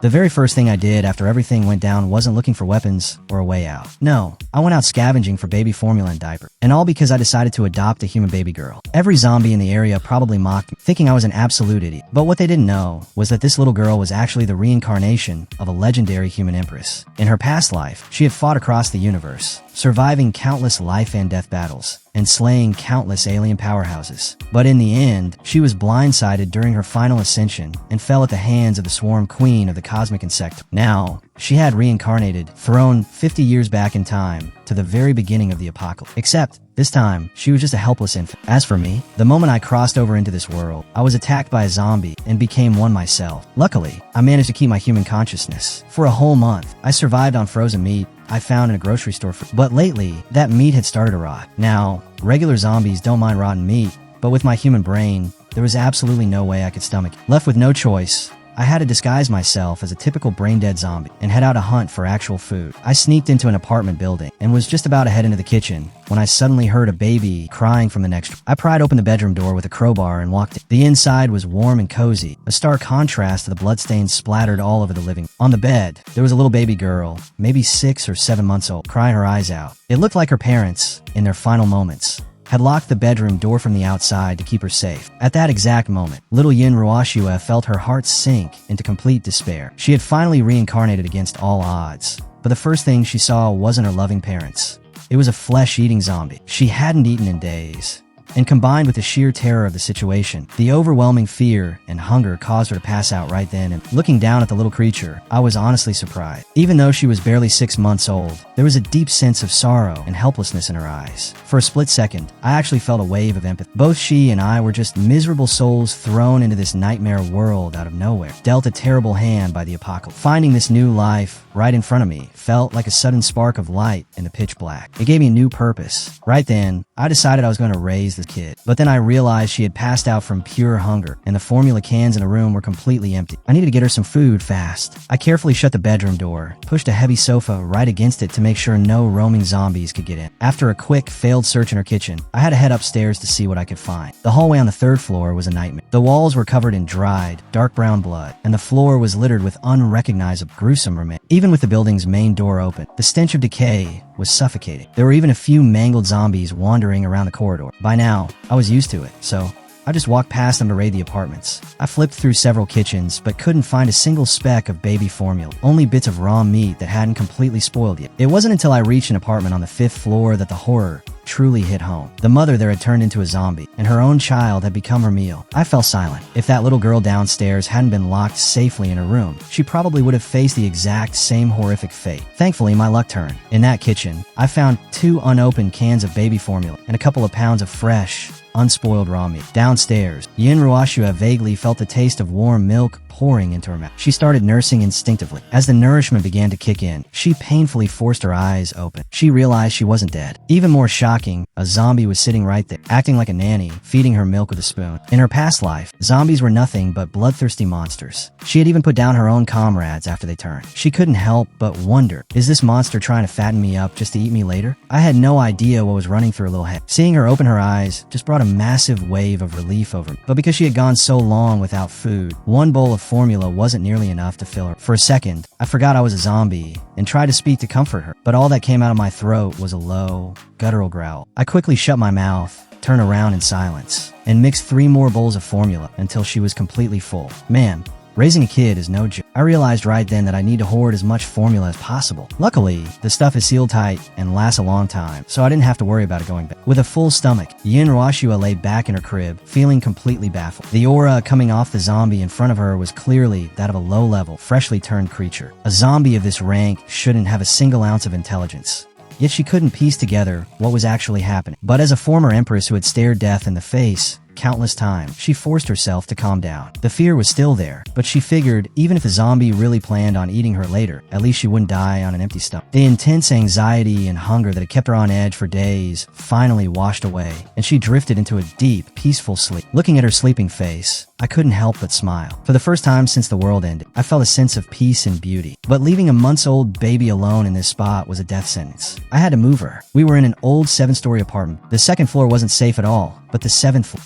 The very first thing I did after everything went down wasn't looking for weapons or a way out. No, I went out scavenging for baby formula and diaper. And all because I decided to adopt a human baby girl. Every zombie in the area probably mocked me, thinking I was an absolute idiot. But what they didn't know was that this little girl was actually the reincarnation of a legendary human empress. In her past life, she had fought across the universe, surviving countless life and death battles, and slaying countless alien powerhouses. But in the end, she was blindsided during her final ascension and fell at the hands of the swarm queen of the cosmic insect. Now, she had reincarnated, thrown 50 years back in time to the very beginning of the apocalypse. Except, this time, she was just a helpless infant. As for me, the moment I crossed over into this world, I was attacked by a zombie and became one myself. Luckily, I managed to keep my human consciousness. For a whole month, I survived on frozen meat I found in a grocery store. But lately, that meat had started to rot. Now, regular zombies don't mind rotten meat, but with my human brain, there was absolutely no way I could stomach it. Left with no choice, I had to disguise myself as a typical brain-dead zombie and head out to hunt for actual food. I sneaked into an apartment building and was just about to head into the kitchen when I suddenly heard a baby crying from the next room. I pried open the bedroom door with a crowbar and walked in. The inside was warm and cozy, a stark contrast to the bloodstains splattered all over the living room. On the bed, there was a little baby girl, maybe 6 or 7 months old, crying her eyes out. It looked like her parents, in their final moments, had locked the bedroom door from the outside to keep her safe. At that exact moment, little Yin Ruashua felt her heart sink into complete despair. She had finally reincarnated against all odds, but the first thing she saw wasn't her loving parents. It was a flesh-eating zombie. She hadn't eaten in days. And combined with the sheer terror of the situation, the overwhelming fear and hunger caused her to pass out right then. And looking down at the little creature, I was honestly surprised. Even though she was barely 6 months old, there was a deep sense of sorrow and helplessness in her eyes. For a split second, I actually felt a wave of empathy. Both she and I were just miserable souls thrown into this nightmare world out of nowhere, dealt a terrible hand by the apocalypse. Finding this new life right in front of me felt like a sudden spark of light in the pitch black. It gave me a new purpose. Right then, I decided I was going to raise this kid. But then I realized she had passed out from pure hunger, and the formula cans in the room were completely empty. I needed to get her some food fast. I carefully shut the bedroom door, pushed a heavy sofa right against it to make sure no roaming zombies could get in. After a quick, failed search in her kitchen, I had to head upstairs to see what I could find. The hallway on the 3rd floor was a nightmare. The walls were covered in dried, dark brown blood, and the floor was littered with unrecognizable, gruesome remains. Even with the building's main door open, the stench of decay was suffocating. There were even a few mangled zombies wandering around the corridor. By now, I was used to it, so I just walked past them to raid the apartments. I flipped through several kitchens, but couldn't find a single speck of baby formula, only bits of raw meat that hadn't completely spoiled yet. It wasn't until I reached an apartment on the 5th floor that the horror truly hit home. The mother there had turned into a zombie, and her own child had become her meal. I fell silent. If that little girl downstairs hadn't been locked safely in her room, she probably would have faced the exact same horrific fate. Thankfully, my luck turned. In that kitchen, I found 2 unopened cans of baby formula and a couple of pounds of fresh, unspoiled raw meat. Downstairs, Yin Ruashua vaguely felt the taste of warm milk pouring into her mouth. She started nursing instinctively. As the nourishment began to kick in, she painfully forced her eyes open. She realized she wasn't dead. Even more shocking, a zombie was sitting right there, acting like a nanny, feeding her milk with a spoon. In her past life, zombies were nothing but bloodthirsty monsters. She had even put down her own comrades after they turned. She couldn't help but wonder, is this monster trying to fatten me up just to eat me later? I had no idea what was running through her little head. Seeing her open her eyes just brought a massive wave of relief over me. But because she had gone so long without food, one bowl of formula wasn't nearly enough to fill her. For a second, I forgot I was a zombie and tried to speak to comfort her, but all that came out of my throat was a low, guttural growl. I quickly shut my mouth, turned around in silence, and mixed 3 more bowls of formula until she was completely full. Man, raising a kid is no joke. I realized right then that I need to hoard as much formula as possible. Luckily, the stuff is sealed tight and lasts a long time, so I didn't have to worry about it going bad. With a full stomach, Yin Ruashua lay back in her crib, feeling completely baffled. The aura coming off the zombie in front of her was clearly that of a low-level, freshly turned creature. A zombie of this rank shouldn't have a single ounce of intelligence. Yet she couldn't piece together what was actually happening. But as a former empress who had stared death in the face countless times, she forced herself to calm down. The fear was still there, but she figured even if the zombie really planned on eating her later, at least she wouldn't die on an empty stomach. The intense anxiety and hunger that had kept her on edge for days finally washed away, and she drifted into a deep, peaceful sleep. Looking at her sleeping face, I couldn't help but smile. For the first time since the world ended, I felt a sense of peace and beauty. But leaving a months-old baby alone in this spot was a death sentence. I had to move her. We were in an old 7-story apartment. The 2nd floor wasn't safe at all, but the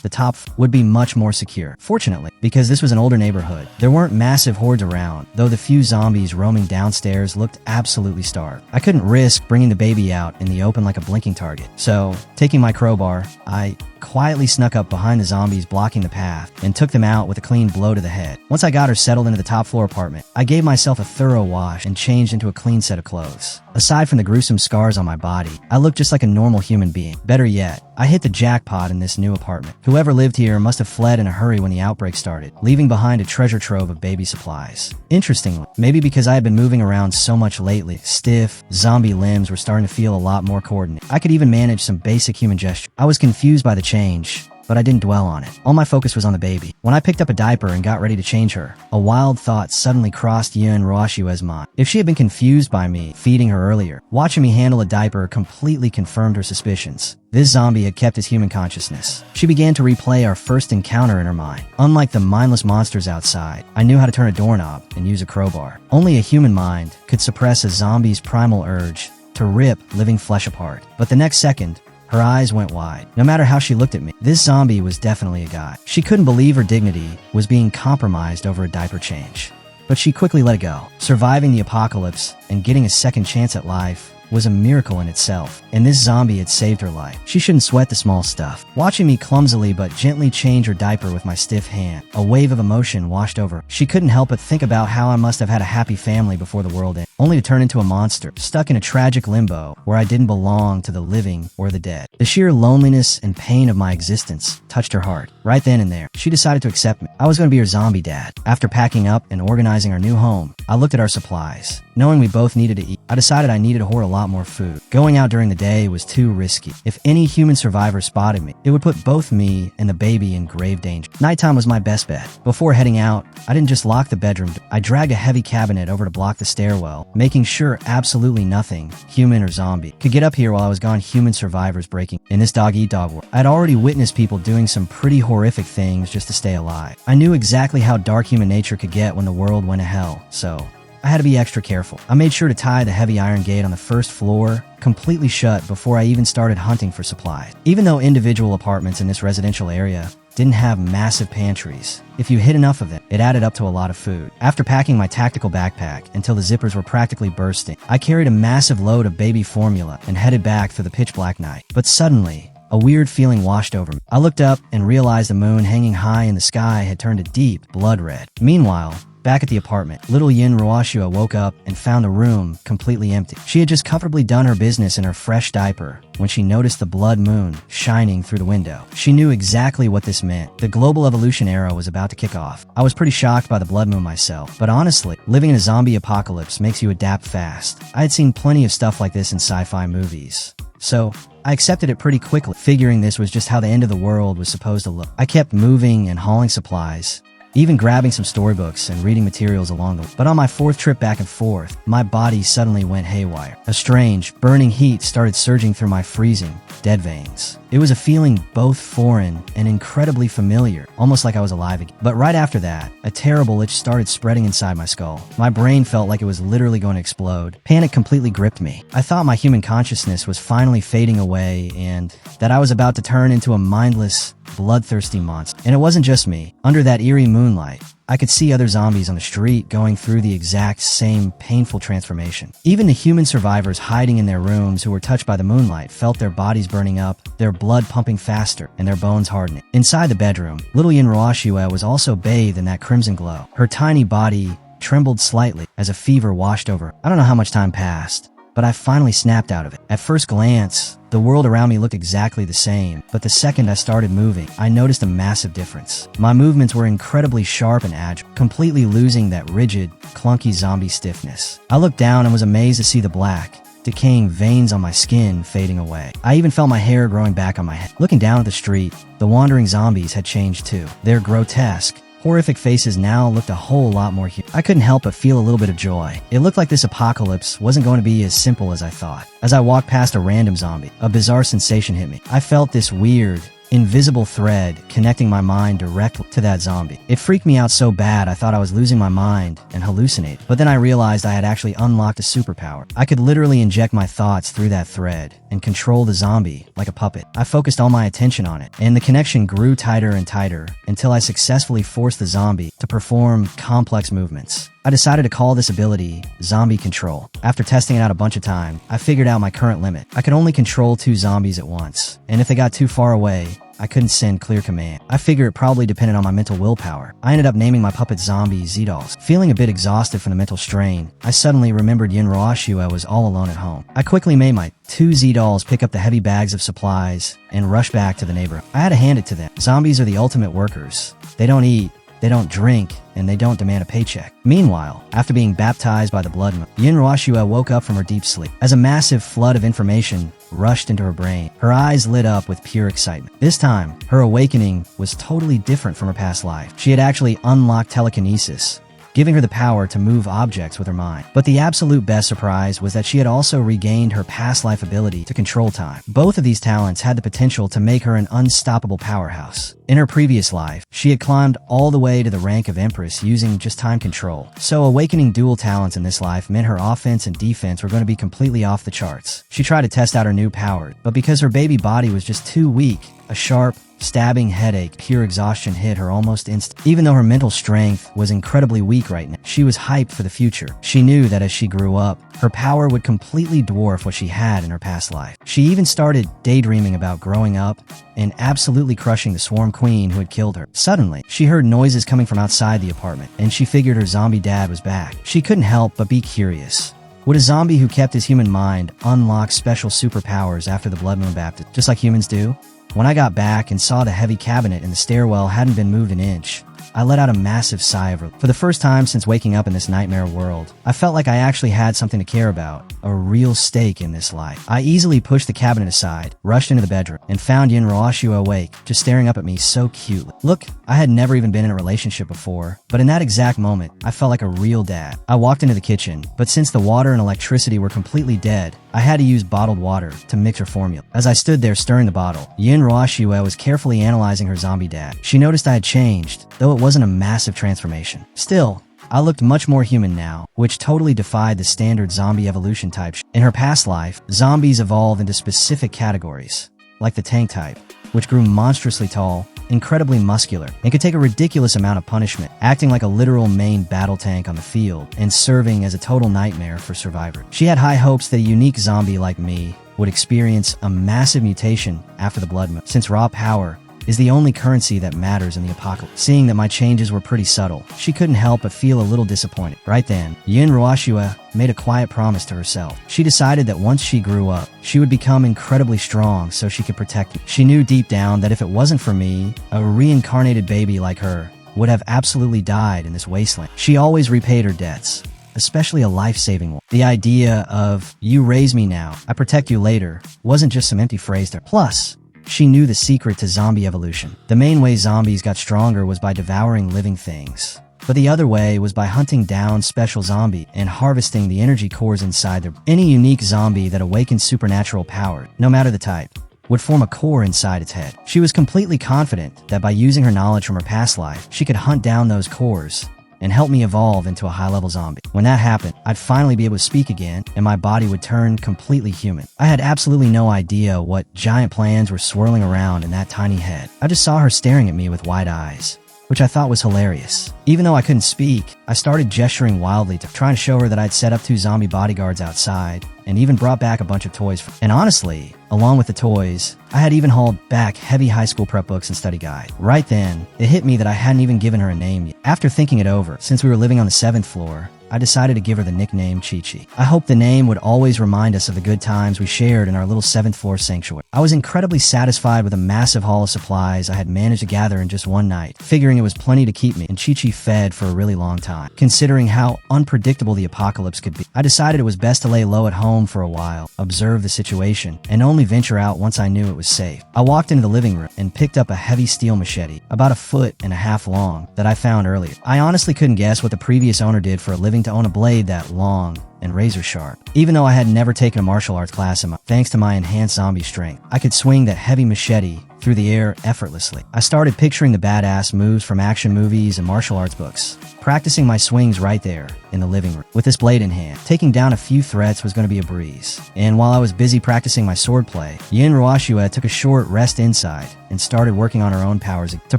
the top would be much more secure. Fortunately, because this was an older neighborhood, there weren't massive hordes around, though the few zombies roaming downstairs looked absolutely starved. I couldn't risk bringing the baby out in the open like a blinking target. So, taking my crowbar, I quietly snuck up behind the zombies blocking the path and took them out with a clean blow to the head. Once I got her settled into the top floor apartment, I gave myself a thorough wash and changed into a clean set of clothes. Aside from the gruesome scars on my body, I looked just like a normal human being. Better yet, I hit the jackpot in this new apartment. Whoever lived here must have fled in a hurry when the outbreak started, leaving behind a treasure trove of baby supplies. Interestingly, maybe because I had been moving around so much lately, stiff, zombie limbs were starting to feel a lot more coordinated. I could even manage some basic human gestures. I was confused by the change, but I didn't dwell on it. All my focus was on the baby. When I picked up a diaper and got ready to change her, a wild thought suddenly crossed Yun Roashua's mind. If she had been confused by me feeding her earlier, watching me handle a diaper completely confirmed her suspicions. This zombie had kept his human consciousness. She began to replay our first encounter in her mind. Unlike the mindless monsters outside, I knew how to turn a doorknob and use a crowbar. Only a human mind could suppress a zombie's primal urge to rip living flesh apart. But the next second, her eyes went wide. No matter how she looked at me, this zombie was definitely a guy. She couldn't believe her dignity was being compromised over a diaper change. But she quickly let it go. Surviving the apocalypse and getting a second chance at life was a miracle in itself, and this zombie had saved her life. She shouldn't sweat the small stuff. Watching me clumsily but gently change her diaper with my stiff hand, a wave of emotion washed over her. She couldn't help but think about how I must have had a happy family before the world ended, only to turn into a monster, stuck in a tragic limbo where I didn't belong to the living or the dead. The sheer loneliness and pain of my existence touched her heart. Right then and there, she decided to accept me. I was going to be her zombie dad. After packing up and organizing our new home, I looked at our supplies. Knowing we both needed to eat, I decided I needed to hoard a lot more food. Going out during the day was too risky. If any human survivor spotted me, it would put both me and the baby in grave danger. Nighttime was my best bet. Before heading out, I didn't just lock the bedroom door. I dragged a heavy cabinet over to block the stairwell, making sure absolutely nothing, human or zombie, could get up here while I was gone. Human survivors breaking in this dog-eat-dog world. I'd already witnessed people doing some pretty horrific things just to stay alive. I knew exactly how dark human nature could get when the world went to hell, so I had to be extra careful. I made sure to tie the heavy iron gate on the first floor completely shut before I even started hunting for supplies. Even though individual apartments in this residential area didn't have massive pantries, if you hid enough of them, it added up to a lot of food. After packing my tactical backpack until the zippers were practically bursting, I carried a massive load of baby formula and headed back through the pitch-black night. But suddenly, a weird feeling washed over me. I looked up and realized the moon hanging high in the sky had turned a deep blood red. Meanwhile, back at the apartment, little Yin Roashua woke up and found the room completely empty. She had just comfortably done her business in her fresh diaper when she noticed the blood moon shining through the window. She knew exactly what this meant. The global evolution era was about to kick off. I was pretty shocked by the blood moon myself, but honestly, living in a zombie apocalypse makes you adapt fast. I had seen plenty of stuff like this in sci-fi movies, so I accepted it pretty quickly, figuring this was just how the end of the world was supposed to look. I kept moving and hauling supplies, even grabbing some storybooks and reading materials along the way. But on my fourth trip back and forth, my body suddenly went haywire. A strange, burning heat started surging through my freezing, dead veins. It was a feeling both foreign and incredibly familiar, almost like I was alive again. But right after that, a terrible itch started spreading inside my skull. My brain felt like it was literally going to explode. Panic completely gripped me. I thought my human consciousness was finally fading away and that I was about to turn into a mindless, bloodthirsty monster. And it wasn't just me. Under that eerie moonlight, I could see other zombies on the street going through the exact same painful transformation. Even the human survivors hiding in their rooms who were touched by the moonlight felt their bodies burning up, their blood pumping faster, and their bones hardening. Inside the bedroom, little Yin Roashua was also bathed in that crimson glow. Her tiny body trembled slightly as a fever washed over her. I don't know how much time passed, but I finally snapped out of it. At first glance, the world around me looked exactly the same, but the second I started moving, I noticed a massive difference. My movements were incredibly sharp and agile, completely losing that rigid, clunky zombie stiffness. I looked down and was amazed to see the black, decaying veins on my skin fading away. I even felt my hair growing back on my head. Looking down at the street, the wandering zombies had changed too. Their grotesque, horrific faces now looked a whole lot more human. I couldn't help but feel a little bit of joy. It looked like this apocalypse wasn't going to be as simple as I thought. As I walked past a random zombie, a bizarre sensation hit me. I felt this weird, invisible thread connecting my mind directly to that zombie. It freaked me out so bad I thought I was losing my mind and hallucinating. But then I realized I had actually unlocked a superpower. I could literally inject my thoughts through that thread and control the zombie like a puppet. I focused all my attention on it, and the connection grew tighter and tighter until I successfully forced the zombie to perform complex movements. I decided to call this ability Zombie Control. After testing it out a bunch of times, I figured out my current limit. I could only control 2 zombies at once, and if they got too far away, I couldn't send clear command. I figure it probably depended on my mental willpower. I ended up naming my puppet zombie Z-Dolls. Feeling a bit exhausted from the mental strain, I suddenly remembered Yinroashua was all alone at home. I quickly made my 2 Z-Dolls pick up the heavy bags of supplies and rush back to the neighborhood. I had to hand it to them. Zombies are the ultimate workers. They don't eat, they don't drink, and they don't demand a paycheck. Meanwhile, after being baptized by the blood moon, Yinroashua woke up from her deep sleep. As a massive flood of information rushed into her brain, her eyes lit up with pure excitement. This time, her awakening was totally different from her past life. She had actually unlocked telekinesis, giving her the power to move objects with her mind. But the absolute best surprise was that she had also regained her past life ability to control time. Both of these talents had the potential to make her an unstoppable powerhouse. In her previous life, she had climbed all the way to the rank of Empress using just time control. So awakening dual talents in this life meant her offense and defense were going to be completely off the charts. She tried to test out her new power, but because her baby body was just too weak, a sharp, stabbing headache, pure exhaustion hit her almost instant. Even though her mental strength was incredibly weak right now, she was hyped for the future. She knew that as she grew up, her power would completely dwarf what she had in her past life. She even started daydreaming about growing up and absolutely crushing the swarm queen who had killed her. Suddenly, she heard noises coming from outside the apartment, and she figured her zombie dad was back. She couldn't help but be curious. Would a zombie who kept his human mind unlock special superpowers after the blood moon baptism, just like humans do? When I got back and saw the heavy cabinet in the stairwell hadn't been moved an inch, I let out a massive sigh of relief. For the first time since waking up in this nightmare world, I felt like I actually had something to care about, a real stake in this life. I easily pushed the cabinet aside, rushed into the bedroom, and found Yinroashua awake, just staring up at me so cutely. Look, I had never even been in a relationship before, but in that exact moment, I felt like a real dad. I walked into the kitchen, but since the water and electricity were completely dead, I had to use bottled water to mix her formula. As I stood there stirring the bottle, Yinroashua was carefully analyzing her zombie dad. She noticed I had changed, though it wasn't a massive transformation. Still, I looked much more human now, which totally defied the standard zombie evolution type. In her past life, zombies evolved into specific categories, like the tank type, which grew monstrously tall, incredibly muscular, and could take a ridiculous amount of punishment, acting like a literal main battle tank on the field and serving as a total nightmare for survivors. She had high hopes that a unique zombie like me would experience a massive mutation after the blood moon, since raw power is the only currency that matters in the apocalypse. Seeing that my changes were pretty subtle, she couldn't help but feel a little disappointed. Right then, Yinroashua made a quiet promise to herself. She decided that once she grew up, she would become incredibly strong so she could protect me. She knew deep down that if it wasn't for me, a reincarnated baby like her would have absolutely died in this wasteland. She always repaid her debts, especially a life-saving one. The idea of, "you raise me now, I protect you later," wasn't just some empty phrase to her. Plus, she knew the secret to zombie evolution. The main way zombies got stronger was by devouring living things, but the other way was by hunting down special zombie and harvesting the energy cores inside them. Any unique zombie that awakened supernatural power, no matter the type, would form a core inside its head. She was completely confident that by using her knowledge from her past life, she could hunt down those cores and help me evolve into a high-level zombie. When that happened, I'd finally be able to speak again, and my body would turn completely human. I had absolutely no idea what giant plans were swirling around in that tiny head. I just saw her staring at me with wide eyes, which I thought was hilarious. Even though I couldn't speak, I started gesturing wildly to try to show her that I'd set up 2 zombie bodyguards outside, and even brought back a bunch of toys. And honestly, along with the toys, I had even hauled back heavy high school prep books and study guide. Right then, it hit me that I hadn't even given her a name yet. After thinking it over, since we were living on the 7th floor, I decided to give her the nickname Chi-Chi. I hoped the name would always remind us of the good times we shared in our little 7th floor sanctuary. I was incredibly satisfied with the massive haul of supplies I had managed to gather in just one night, figuring it was plenty to keep me and Chi-Chi fed for a really long time. Considering how unpredictable the apocalypse could be, I decided it was best to lay low at home for a while, observe the situation, and only venture out once I knew it was safe. I walked into the living room and picked up a heavy steel machete, about 1.5 feet long, that I found earlier. I honestly couldn't guess what the previous owner did for a living to own a blade that long and razor sharp. Even though I had never taken a martial arts class thanks to my enhanced zombie strength, I could swing that heavy machete through the air effortlessly. I started picturing the badass moves from action movies and martial arts books, practicing my swings right there in the living room. With this blade in hand, taking down a few threats was going to be a breeze. And while I was busy practicing my swordplay, Yin Ruashua took a short rest inside and started working on her own powers to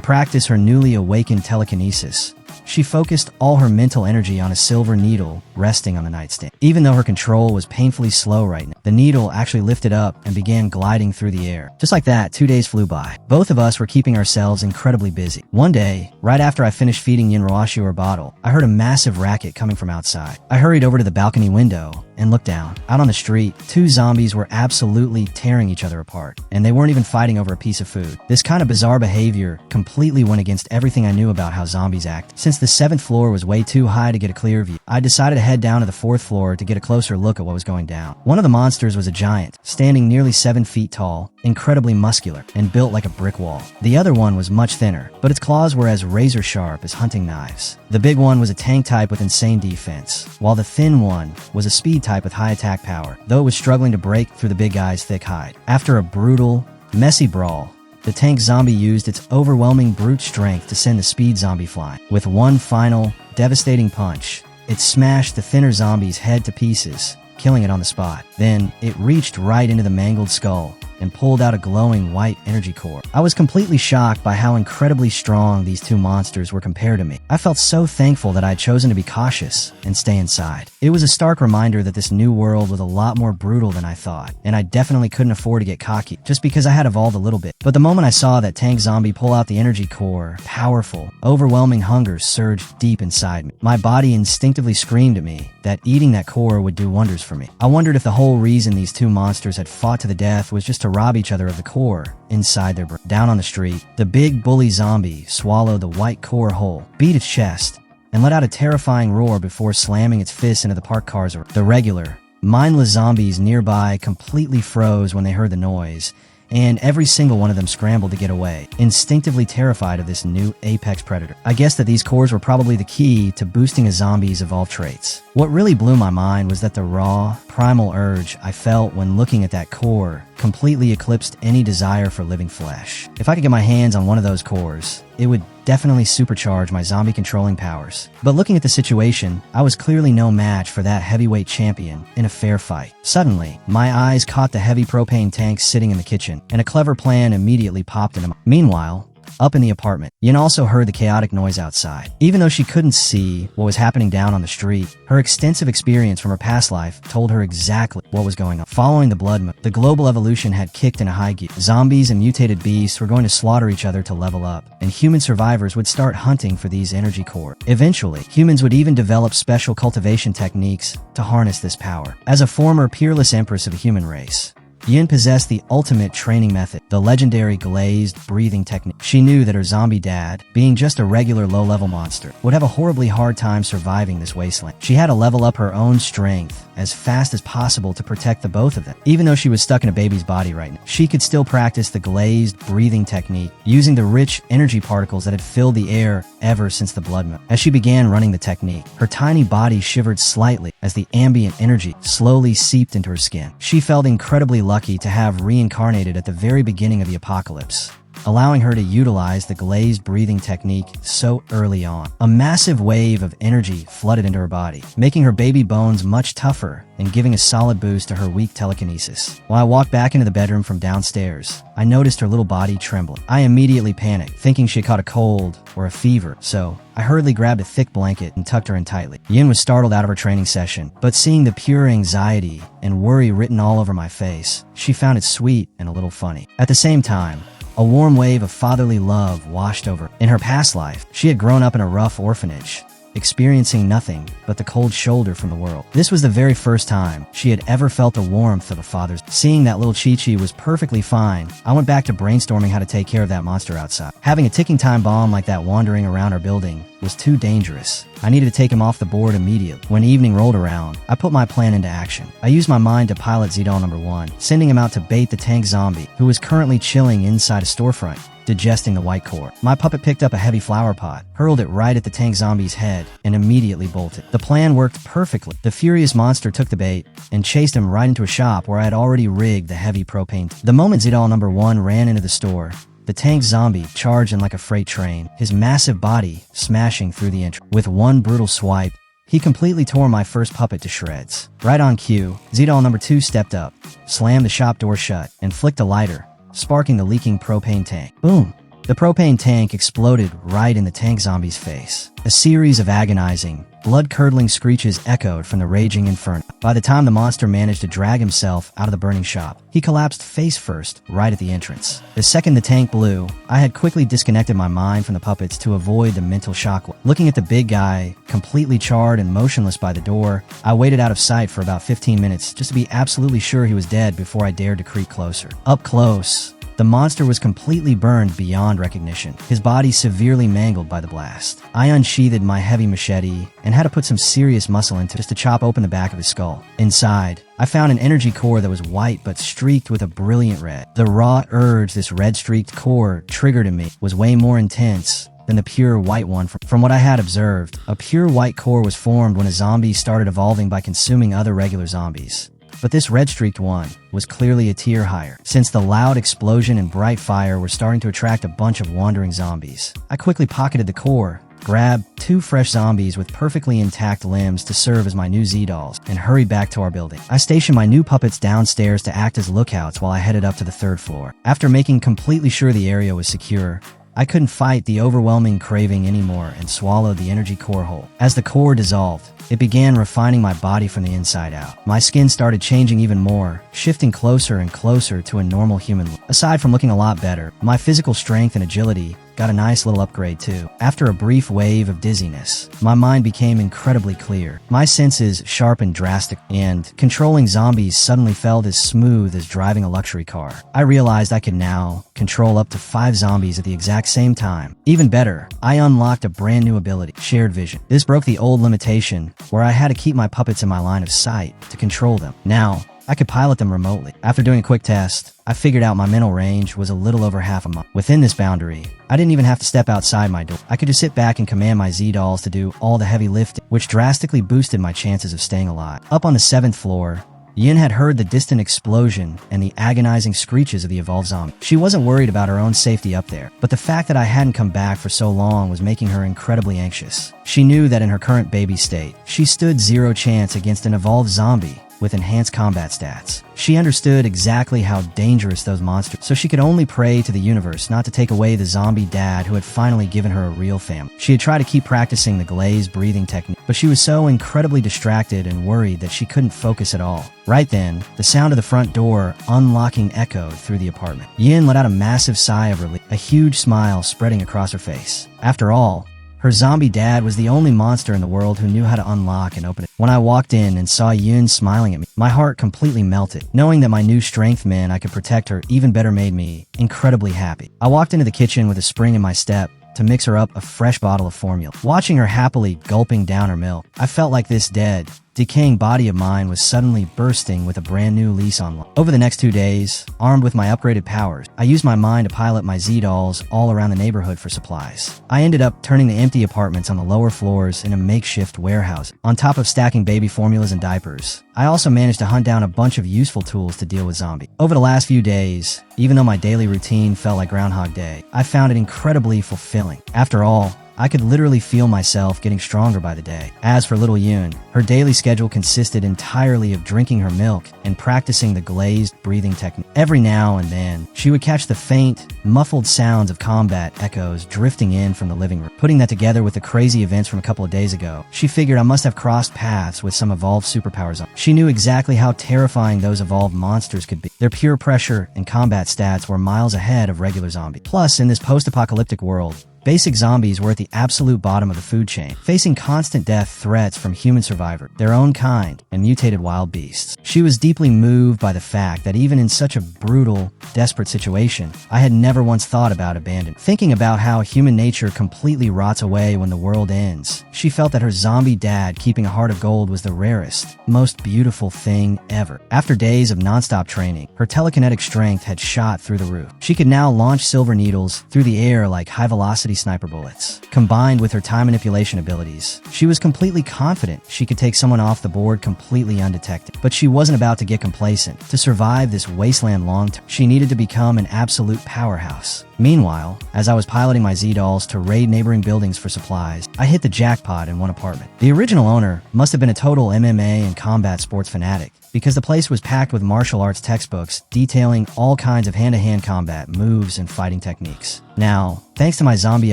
practice her newly awakened telekinesis. She focused all her mental energy on a silver needle resting on the nightstand. Even though her control was painfully slow right now, the needle actually lifted up and began gliding through the air. Just like that, 2 days flew by. Both of us were keeping ourselves incredibly busy. One day, right after I finished feeding Yinroashi her bottle, I heard a massive racket coming from outside. I hurried over to the balcony window and looked down. Out on the street, 2 zombies were absolutely tearing each other apart, and they weren't even fighting over a piece of food. This kind of bizarre behavior completely went against everything I knew about how zombies act. Since the 7th floor was way too high to get a clear view, I decided to head down to the 4th floor to get a closer look at what was going down. One of the monsters was a giant, standing nearly 7 feet tall, incredibly muscular, and built like a brick wall. The other one was much thinner, but its claws were as razor sharp as hunting knives. The big one was a tank type with insane defense, while the thin one was a speed type with high attack power, though it was struggling to break through the big guy's thick hide. After a brutal, messy brawl, the tank zombie used its overwhelming brute strength to send the speed zombie flying. With one final, devastating punch, it smashed the thinner zombie's head to pieces, killing it on the spot. Then, it reached right into the mangled skull and pulled out a glowing white energy core. I was completely shocked by how incredibly strong these 2 monsters were compared to me. I felt so thankful that I had chosen to be cautious and stay inside. It was a stark reminder that this new world was a lot more brutal than I thought, and I definitely couldn't afford to get cocky just because I had evolved a little bit. But the moment I saw that tank zombie pull out the energy core, powerful, overwhelming hunger surged deep inside me. My body instinctively screamed at me that eating that core would do wonders for me. I wondered if the whole reason these 2 monsters had fought to the death was just to rob each other of the core inside their brain. Down on the street, the big bully zombie swallowed the white core whole, beat its chest, and let out a terrifying roar before slamming its fists into the parked cars. The regular, mindless zombies nearby completely froze when they heard the noise, and every single one of them scrambled to get away, instinctively terrified of this new apex predator. I guess that these cores were probably the key to boosting a zombie's evolved traits. What really blew my mind was that the raw, primal urge I felt when looking at that core completely eclipsed any desire for living flesh. If I could get my hands on one of those cores, it would definitely supercharge my zombie controlling powers. But looking at the situation, I was clearly no match for that heavyweight champion in a fair fight. Suddenly, my eyes caught the heavy propane tank sitting in the kitchen, and a clever plan immediately popped into my. Meanwhile, up in the apartment, Yin also heard the chaotic noise outside. Even though she couldn't see what was happening down on the street, her extensive experience from her past life told her exactly what was going on. Following the blood moon, the global evolution had kicked in a high gear. Zombies and mutated beasts were going to slaughter each other to level up, and human survivors would start hunting for these energy core. Eventually, humans would even develop special cultivation techniques to harness this power. As a former peerless empress of the human race, Yin possessed the ultimate training method, the legendary glazed breathing technique. She knew that her zombie dad, being just a regular low-level monster, would have a horribly hard time surviving this wasteland. She had to level up her own strength as fast as possible to protect the both of them. Even though she was stuck in a baby's body right now, she could still practice the glazed breathing technique using the rich energy particles that had filled the air ever since the blood moon. As she began running the technique, her tiny body shivered slightly as the ambient energy slowly seeped into her skin. She felt incredibly lucky to have reincarnated at the very beginning of the apocalypse, allowing her to utilize the glazed breathing technique so early on. A massive wave of energy flooded into her body, making her baby bones much tougher and giving a solid boost to her weak telekinesis. While I walked back into the bedroom from downstairs, I noticed her little body trembling. I immediately panicked, thinking she had caught a cold or a fever, so I hurriedly grabbed a thick blanket and tucked her in tightly. Yin was startled out of her training session, but seeing the pure anxiety and worry written all over my face, she found it sweet and a little funny. At the same time, a warm wave of fatherly love washed over her. In her past life, she had grown up in a rough orphanage, experiencing nothing but the cold shoulder from the world. This was the very first time she had ever felt the warmth of a father's. Seeing that little Chi-Chi was perfectly fine, I went back to brainstorming how to take care of that monster outside. Having a ticking time bomb like that wandering around our building was too dangerous. I needed to take him off the board immediately. When evening rolled around, I put my plan into action. I used my mind to pilot Zidal number 1, sending him out to bait the tank zombie, who was currently chilling inside a storefront. digesting the white core. My puppet picked up a heavy flower pot, hurled it right at the tank zombie's head, and immediately bolted. The plan worked perfectly. The furious monster took the bait and chased him right into a shop where I had already rigged the heavy propane. The moment Zidal number 1 ran into the store, the tank zombie charged in like a freight train, his massive body smashing through the entrance. With one brutal swipe, he completely tore my first puppet to shreds. Right on cue, Zidal number 2 stepped up, slammed the shop door shut, and flicked a lighter, sparking the leaking propane tank. Boom! The propane tank exploded right in the tank zombie's face. A series of agonizing, blood-curdling screeches echoed from the raging inferno. By the time the monster managed to drag himself out of the burning shop, he collapsed face first right at the entrance. The second the tank blew, I had quickly disconnected my mind from the puppets to avoid the mental shockwave. Looking at the big guy, completely charred and motionless by the door, I waited out of sight for about 15 minutes just to be absolutely sure he was dead before I dared to creep closer. Up close, the monster was completely burned beyond recognition, his body severely mangled by the blast. I unsheathed my heavy machete and had to put some serious muscle into it just to chop open the back of his skull. Inside, I found an energy core that was white but streaked with a brilliant red. The raw urge this red-streaked core triggered in me was way more intense than the pure white one. From what I had observed, a pure white core was formed when a zombie started evolving by consuming other regular zombies. But this red-streaked one was clearly a tier higher, since the loud explosion and bright fire were starting to attract a bunch of wandering zombies. I quickly pocketed the core, grabbed 2 fresh zombies with perfectly intact limbs to serve as my new Z-dolls, and hurried back to our building. I stationed my new puppets downstairs to act as lookouts while I headed up to the 3rd floor. After making completely sure the area was secure, I couldn't fight the overwhelming craving anymore and swallowed the energy core whole. As the core dissolved, it began refining my body from the inside out. My skin started changing even more, shifting closer and closer to a normal human look. Aside from looking a lot better, my physical strength and agility got a nice little upgrade too. After a brief wave of dizziness, my mind became incredibly clear. My senses sharpened drastically, and controlling zombies suddenly felt as smooth as driving a luxury car. I realized I could now control up to 5 zombies at the exact same time. Even better, I unlocked a brand new ability, shared vision. This broke the old limitation where I had to keep my puppets in my line of sight to control them. Now, I could pilot them remotely. After doing a quick test, I figured out my mental range was a little over half a mile. Within this boundary, I didn't even have to step outside my door. I could just sit back and command my Z-dolls to do all the heavy lifting, which drastically boosted my chances of staying alive. Up on the 7th floor, Yin had heard the distant explosion and the agonizing screeches of the evolved zombie. She wasn't worried about her own safety up there, but the fact that I hadn't come back for so long was making her incredibly anxious. She knew that in her current baby state, she stood 0 chance against an evolved zombie with enhanced combat stats. She understood exactly how dangerous those monsters, so she could only pray to the universe not to take away the zombie dad who had finally given her a real family. She had tried to keep practicing the glazed breathing technique, but she was so incredibly distracted and worried that she couldn't focus at all. Right then, the sound of the front door unlocking echoed through the apartment. Yin let out a massive sigh of relief, a huge smile spreading across her face. After all, her zombie dad was the only monster in the world who knew how to unlock and open it. When I walked in and saw Yun smiling at me, my heart completely melted. Knowing that my new strength meant I could protect her even better made me incredibly happy. I walked into the kitchen with a spring in my step to mix her up a fresh bottle of formula. Watching her happily gulping down her milk, I felt like this dead, decaying body of mine was suddenly bursting with a brand new lease on life. Over the next 2 days, armed with my upgraded powers, I used my mind to pilot my Z-dolls all around the neighborhood for supplies. I ended up turning the empty apartments on the lower floors into makeshift warehouse. On top of stacking baby formulas and diapers, I also managed to hunt down a bunch of useful tools to deal with zombies. Over the last few days, even though my daily routine felt like Groundhog Day, I found it incredibly fulfilling. After all, I could literally feel myself getting stronger by the day. As for little Yoon, her daily schedule consisted entirely of drinking her milk and practicing the glazed breathing technique. Every now and then, she would catch the faint, muffled sounds of combat echoes drifting in from the living room. Putting that together with the crazy events from a couple of days ago, she figured I must have crossed paths with some evolved superpowers on. She knew exactly how terrifying those evolved monsters could be. Their pure pressure and combat stats were miles ahead of regular zombies. Plus, in this post-apocalyptic world, Basic zombies were at the absolute bottom of the food chain, facing constant death threats from human survivors, their own kind, and mutated wild beasts. She was deeply moved by the fact that even in such a brutal, desperate situation, I had never once thought about abandonment. Thinking about how human nature completely rots away when the world ends, she felt that her zombie dad keeping a heart of gold was the rarest, most beautiful thing ever. After days of nonstop training, her telekinetic strength had shot through the roof. She could now launch silver needles through the air like high-velocity sniper bullets. Combined with her time manipulation abilities, she was completely confident she could take someone off the board completely undetected. But she wasn't about to get complacent. To survive this wasteland long-term, she needed to become an absolute powerhouse. Meanwhile, as I was piloting my Z-Dolls to raid neighboring buildings for supplies, I hit the jackpot in one apartment. The original owner must have been a total MMA and combat sports fanatic, because the place was packed with martial arts textbooks detailing all kinds of hand-to-hand combat moves and fighting techniques. Now, thanks to my zombie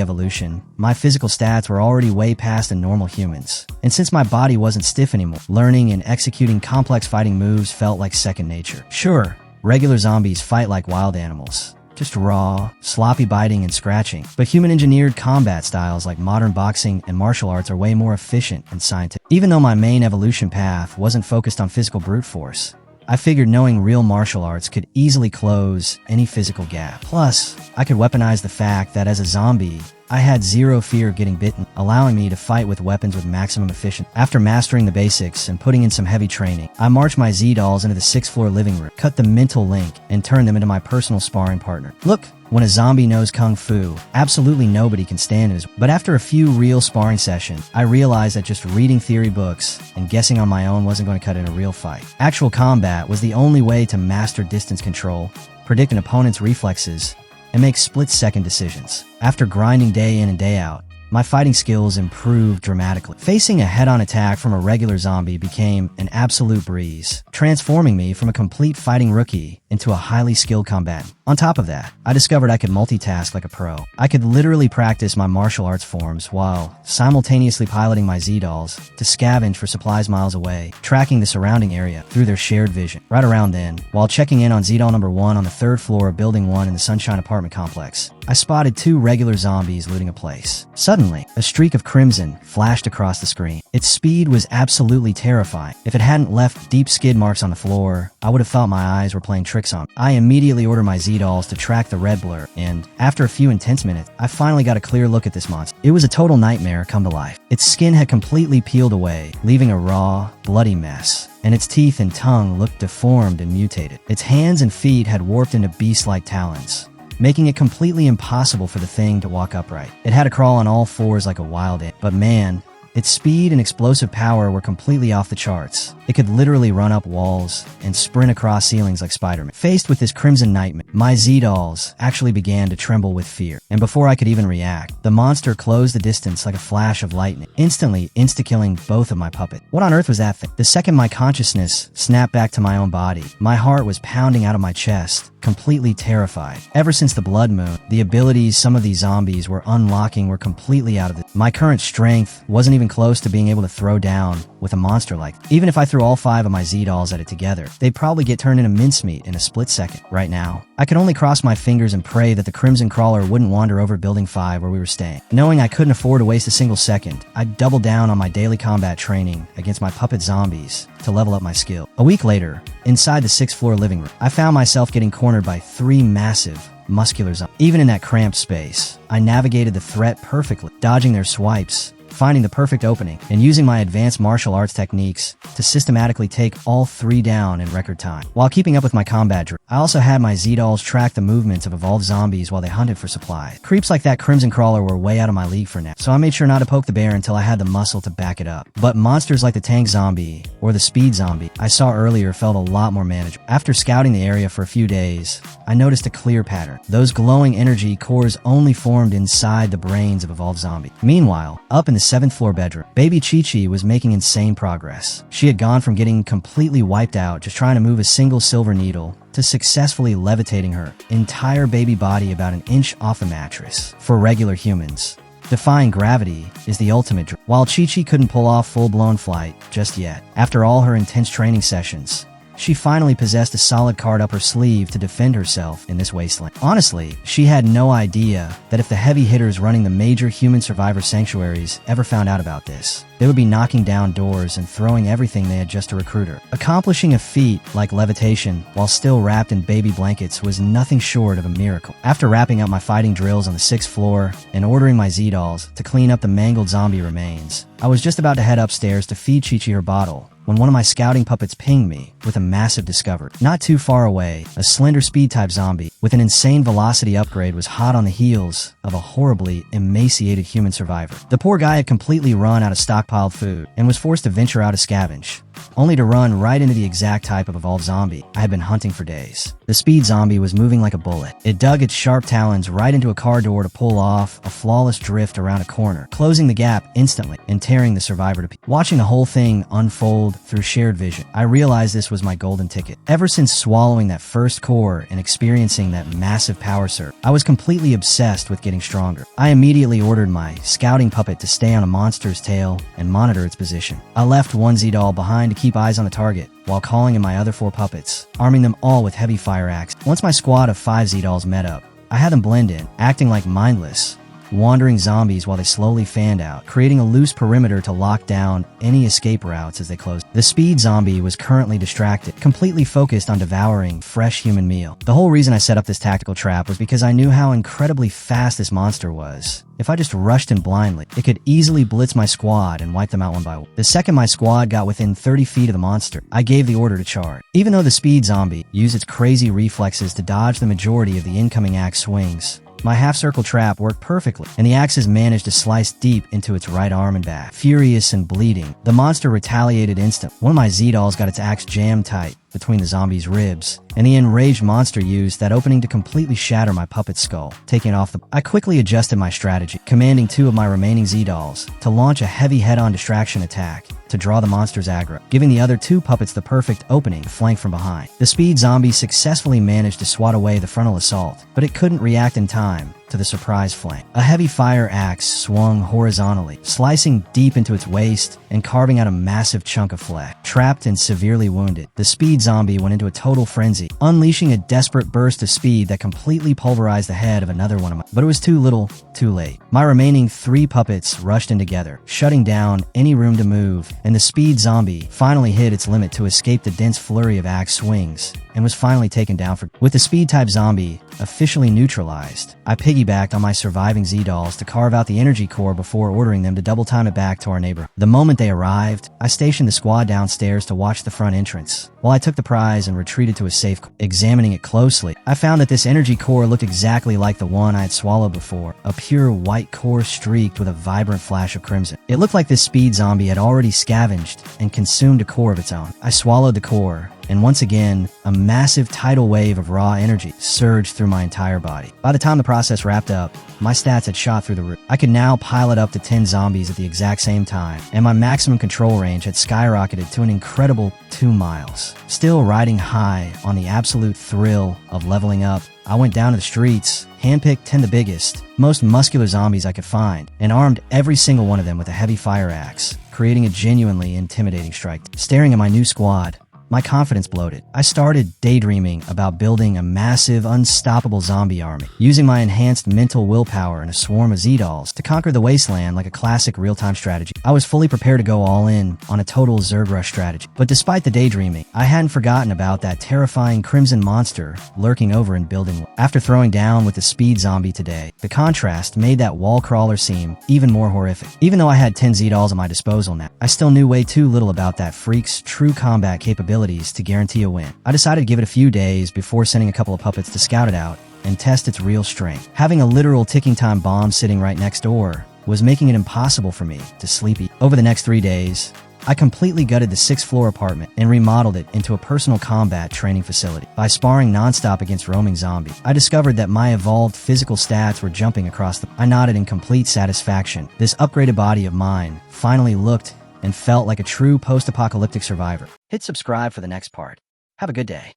evolution, my physical stats were already way past the normal humans. And since my body wasn't stiff anymore, learning and executing complex fighting moves felt like second nature. Sure, regular zombies fight like wild animals. Just raw, sloppy biting and scratching. But human-engineered combat styles like modern boxing and martial arts are way more efficient and scientific. Even though my main evolution path wasn't focused on physical brute force, I figured knowing real martial arts could easily close any physical gap. Plus, I could weaponize the fact that as a zombie, I had zero fear of getting bitten, allowing me to fight with weapons with maximum efficiency. After mastering the basics and putting in some heavy training, I marched my Z-Dolls into the 6th floor living room, cut the mental link, and turned them into my personal sparring partner. Look, when a zombie knows kung fu, absolutely nobody can stand his. But after a few real sparring sessions, I realized that just reading theory books and guessing on my own wasn't going to cut in a real fight. Actual combat was the only way to master distance control, predict an opponent's reflexes, and make split-second decisions. After grinding day in and day out, my fighting skills improved dramatically. Facing a head-on attack from a regular zombie became an absolute breeze, transforming me from a complete fighting rookie into a highly skilled combatant. On top of that, I discovered I could multitask like a pro. I could literally practice my martial arts forms while simultaneously piloting my Z-Dolls to scavenge for supplies miles away, tracking the surrounding area through their shared vision. Right around then, while checking in on Z-Doll number 1 on the 3rd floor of Building 1 in the Sunshine apartment complex, I spotted 2 regular zombies looting a place. Suddenly, a streak of crimson flashed across the screen. Its speed was absolutely terrifying. If it hadn't left deep skid marks on the floor, I would have thought my eyes were playing tricks on me. I immediately ordered my Z-Dolls to track the red blur, and after a few intense minutes, I finally got a clear look at this monster. It was a total nightmare come to life. Its skin had completely peeled away, leaving a raw, bloody mess, and its teeth and tongue looked deformed and mutated. Its hands and feet had warped into beast-like talons, making it completely impossible for the thing to walk upright. It had to crawl on all fours like a wild ant. But man, its speed and explosive power were completely off the charts. It could literally run up walls and sprint across ceilings like Spider-Man. Faced with this crimson nightmare, my Z-Dolls actually began to tremble with fear. And before I could even react, the monster closed the distance like a flash of lightning, instantly insta-killing both of my puppets. What on earth was that thing? The second my consciousness snapped back to my own body, my heart was pounding out of my chest, completely terrified. Ever since the Blood Moon, the abilities some of these zombies were unlocking were completely out of it. My current strength wasn't even close to being able to throw down with a monster like that. Even if I threw all 5 of my Z-Dolls at it together, they'd probably get turned into mincemeat in a split second. Right now, I could only cross my fingers and pray that the Crimson Crawler wouldn't wander over Building 5 where we were staying. Knowing I couldn't afford to waste a single second, I doubled down on my daily combat training against my puppet zombies to level up my skill. A week later, inside the 6th floor living room, I found myself getting cornered by 3 massive, muscular zombies. Even in that cramped space, I navigated the threat perfectly, dodging their swipes, finding the perfect opening, and using my advanced martial arts techniques to systematically take all 3 down in record time. While keeping up with my combat drill, I also had my Z-Dolls track the movements of evolved zombies while they hunted for supplies. Creeps like that Crimson Crawler were way out of my league for now, so I made sure not to poke the bear until I had the muscle to back it up. But monsters like the Tank Zombie or the Speed Zombie I saw earlier felt a lot more manageable. After scouting the area for a few days, I noticed a clear pattern. Those glowing energy cores only formed inside the brains of evolved zombies. Meanwhile, up in the 7th floor bedroom, baby Chi-Chi was making insane progress. She had gone from getting completely wiped out just trying to move a single silver needle to successfully levitating her entire baby body about an inch off the mattress. For regular humans, defying gravity is the ultimate dream. While Chi-Chi couldn't pull off full-blown flight just yet, after all her intense training sessions, She finally possessed a solid card up her sleeve to defend herself in this wasteland. Honestly, she had no idea that if the heavy hitters running the major human survivor sanctuaries ever found out about this, they would be knocking down doors and throwing everything they had just to recruit her. Accomplishing a feat like levitation while still wrapped in baby blankets was nothing short of a miracle. After wrapping up my fighting drills on the 6th floor and ordering my Z-Dolls to clean up the mangled zombie remains, I was just about to head upstairs to feed Chi-Chi her bottle when one of my scouting puppets pinged me with a massive discovery. Not too far away, a slender speed-type zombie with an insane velocity upgrade was hot on the heels of a horribly emaciated human survivor. The poor guy had completely run out of stockpiled food and was forced to venture out to scavenge, only to run right into the exact type of evolved zombie I had been hunting for days. The speed zombie was moving like a bullet. It dug its sharp talons right into a car door to pull off a flawless drift around a corner, closing the gap instantly and tearing the survivor to pieces. Watching the whole thing unfold through shared vision, I realized this was my golden ticket. Ever since swallowing that first core and experiencing that massive power surge, I was completely obsessed with getting stronger. I immediately ordered my scouting puppet to stay on a monster's tail and monitor its position. I left one Z-Doll behind to keep eyes on the target, while calling in my other 4 puppets, arming them all with heavy fire axes. Once my squad of 5 Z-Dolls met up, I had them blend in, acting like mindless, wandering zombies while they slowly fanned out, creating a loose perimeter to lock down any escape routes as they closed. The speed zombie was currently distracted, completely focused on devouring fresh human meal. The whole reason I set up this tactical trap was because I knew how incredibly fast this monster was. If I just rushed in blindly, it could easily blitz my squad and wipe them out one by one. The second my squad got within 30 feet of the monster, I gave the order to charge. Even though the speed zombie used its crazy reflexes to dodge the majority of the incoming axe swings, my half-circle trap worked perfectly, and the axes managed to slice deep into its right arm and back. Furious and bleeding, the monster retaliated instantly. One of my Z-Dolls got its axe jammed tight between the zombie's ribs, and the enraged monster used that opening to completely shatter my puppet's skull, taking it off the... I quickly adjusted my strategy, commanding 2 of my remaining Z-Dolls to launch a heavy head-on distraction attack to draw the monster's aggro, giving the other 2 puppets the perfect opening to flank from behind. The speed zombie successfully managed to swat away the frontal assault, but it couldn't react in time to the surprise flank. A heavy fire axe swung horizontally, slicing deep into its waist and carving out a massive chunk of flesh. Trapped and severely wounded, the speed zombie went into a total frenzy, unleashing a desperate burst of speed that completely pulverized the head of another one of my... But it was too little, too late. My remaining 3 puppets rushed in together, shutting down any room to move, and the speed zombie finally hit its limit to escape the dense flurry of axe swings and was finally taken down for... With the speed-type zombie officially neutralized, I piggybacked on my surviving Z-Dolls to carve out the energy core before ordering them to double-time it back to our neighborhood. The moment they arrived, I stationed the squad downstairs to watch the front entrance, while I took the prize and retreated to a safe. Examining it closely, I found that this energy core looked exactly like the one I had swallowed before, a pure white core streaked with a vibrant flash of crimson. It looked like this speed zombie had already scavenged and consumed a core of its own. I swallowed the core, and once again, a massive tidal wave of raw energy surged through my entire body. By the time the process wrapped up, my stats had shot through the roof. I could now pilot up to 10 zombies at the exact same time, and my maximum control range had skyrocketed to an incredible 2 miles. Still riding high on the absolute thrill of leveling up, I went down to the streets, handpicked 10 of the biggest, most muscular zombies I could find, and armed every single one of them with a heavy fire axe, creating a genuinely intimidating strike. Staring at my new squad, my confidence bloated. I started daydreaming about building a massive, unstoppable zombie army, using my enhanced mental willpower and a swarm of Z-Dolls to conquer the wasteland like a classic real-time strategy. I was fully prepared to go all in on a total Zerg Rush strategy. But despite the daydreaming, I hadn't forgotten about that terrifying crimson monster lurking over in Building. After throwing down with the speed zombie today, the contrast made that wall crawler seem even more horrific. Even though I had 10 Z-Dolls at my disposal now, I still knew way too little about that freak's true combat capabilities to guarantee a win. I decided to give it a few days before sending a couple of puppets to scout it out and test its real strength. Having a literal ticking time bomb sitting right next door was making it impossible for me to sleep. Over the next 3 days, I completely gutted the 6th floor apartment and remodeled it into a personal combat training facility. By sparring nonstop against roaming zombies, I discovered that my evolved physical stats were jumping across the... I nodded in complete satisfaction. This upgraded body of mine finally looked and felt like a true post-apocalyptic survivor. Hit subscribe for the next part. Have a good day.